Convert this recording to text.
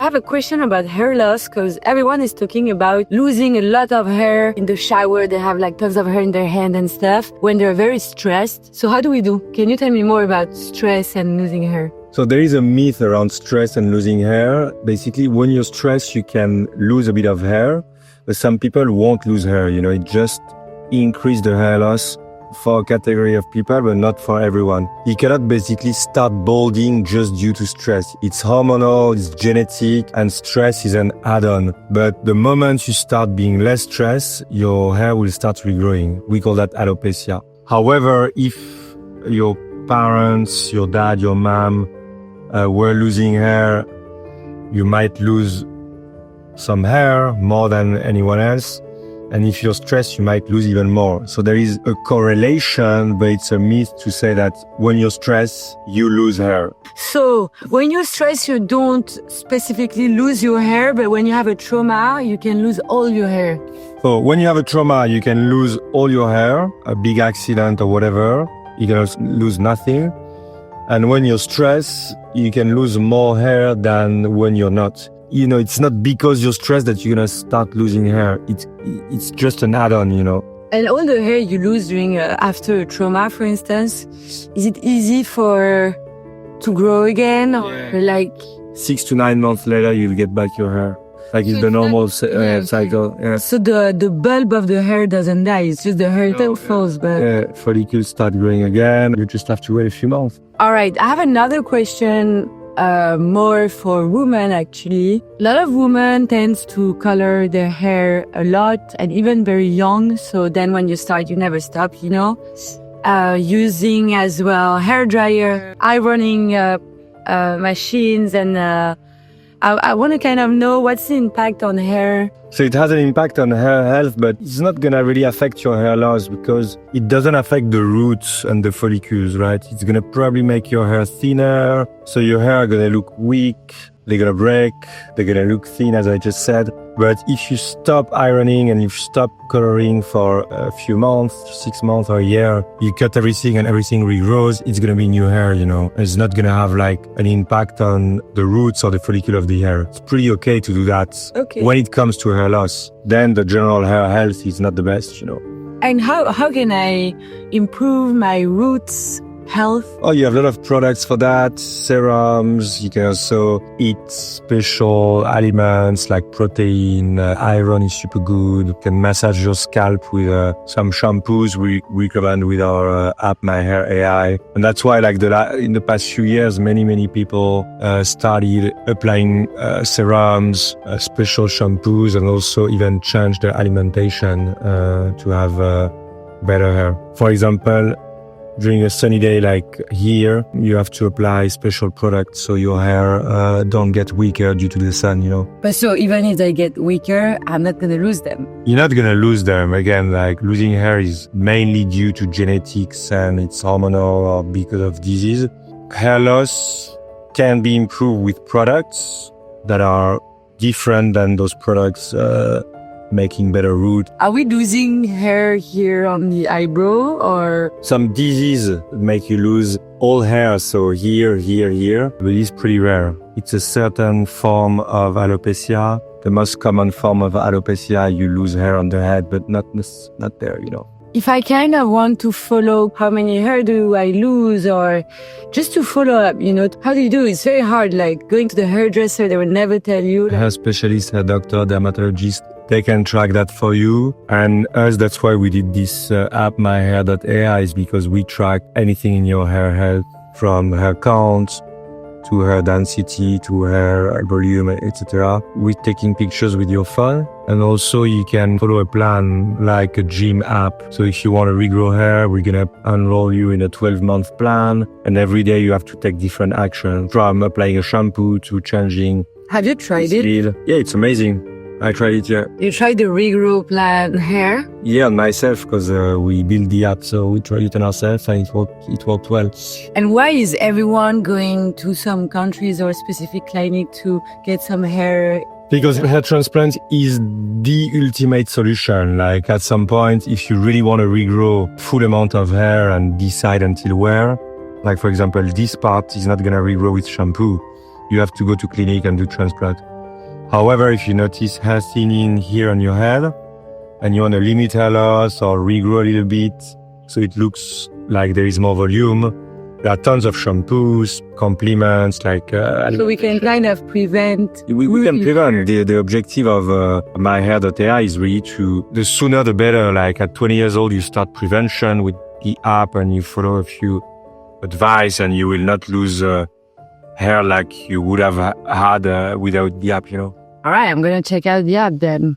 have a question about hair loss because everyone is talking about losing a lot of hair in the shower. They have like tons of hair in their hand and stuff when they're very stressed. So how do we do? Can you tell me more about stress and losing hair? So there is a myth around stress and losing hair. Basically, when you're stressed, you can lose a bit of hair, but some people won't lose hair. It just increases the hair loss for a category of people, but not for everyone. You cannot basically start balding just due to stress. It's hormonal, it's genetic, and stress is an add-on. But the moment you start being less stressed, your hair will start regrowing. We call that alopecia. However, if your parents, your dad, your mom were losing hair, you might lose some hair more than anyone else. And if you're stressed, you might lose even more. So there is a correlation, but it's a myth to say that when you're stressed, you lose hair. So when you're stressed, you don't specifically lose your hair, but when you have a trauma, you can lose all your hair. So when you have a trauma, you can lose all your hair, a big accident or whatever. You can also lose nothing. And when you're stressed, you can lose more hair than when you're not. It's not because you're stressed that you're going to start losing hair. It's just an add-on, And all the hair you lose during after a trauma, for instance, is it easy to grow again or like 6 to 9 months later you'll get back your hair? Like it's the normal cycle. Yeah. So the bulb of the hair doesn't die. It's just the hair that falls. But follicles start growing again. You just have to wait a few months. All right. I have another question. More for women, actually. A lot of women tends to color their hair a lot and even very young. So then when you start, you never stop, using as well hair dryer, ironing machines. And I want to kind of know what's the impact on hair. So it has an impact on hair health, but it's not going to really affect your hair loss because it doesn't affect the roots and the follicles, right? It's going to probably make your hair thinner. So your hair are going to look weak. They're going to break. They're going to look thin, as I just said. But if you stop ironing and you stop coloring for a few months, 6 months or a year, you cut everything and everything regrows, it's going to be new hair, It's not going to have like an impact on the roots or the follicle of the hair. It's pretty okay to do that. Okay. When it comes to hair loss, then the general hair health is not the best, And how can I improve my roots health? Oh, you have a lot of products for that. Serums. You can also eat special aliments like protein. Iron is super good. You can massage your scalp with some shampoos we recommend with our app, My Hair AI. And that's why in the past few years, many people started applying serums, special shampoos, and also even changed their alimentation to have better hair. For example, during a sunny day like here, you have to apply special products so your hair don't get weaker due to the sun, But so even if they get weaker, I'm not going to lose them. You're not going to lose them. Again, losing hair is mainly due to genetics and it's hormonal or because of disease. Hair loss can be improved with products that are different than those products making better root. Are we losing hair here on the eyebrow or? Some diseases make you lose all hair, so here, but it's pretty rare. It's a certain form of alopecia. The most common form of alopecia, you lose hair on the head, but not there, If I kind of want to follow how many hair do I lose or just to follow up, how do you do? It's very hard, like going to the hairdresser, they will never tell you. Hair specialist, hair doctor, dermatologist, they can track that for you. And us, that's why we did this app, myhair.ai, is because we track anything in your hair health from hair count to hair density, to hair volume, etc. With taking pictures with your phone. And also you can follow a plan like a gym app. So if you want to regrow hair, we're going to enroll you in a 12-month plan. And every day you have to take different actions from applying a shampoo to changing. Have you tried it? Yeah, it's amazing. I tried it, yeah. You tried the regrow plan hair? Yeah, on myself, because we built the app, so we tried it on ourselves, and it worked well. And why is everyone going to some countries or specific clinic to get some hair? Because hair transplant is the ultimate solution. Like at some point, if you really want to regrow full amount of hair and decide until where, like for example, this part is not going to regrow with shampoo. You have to go to clinic and do transplant. However, if you notice hair thinning here on your head and you want to limit hair loss or regrow a little bit so it looks like there is more volume, there are tons of shampoos, complements, like... So we can kind of prevent... We can prevent. The objective of myhair.ai is really the sooner the better. Like at 20 years old, you start prevention with the app and you follow a few advice and you will not lose hair like you would have had without the app, All right, I'm going to check out the app then.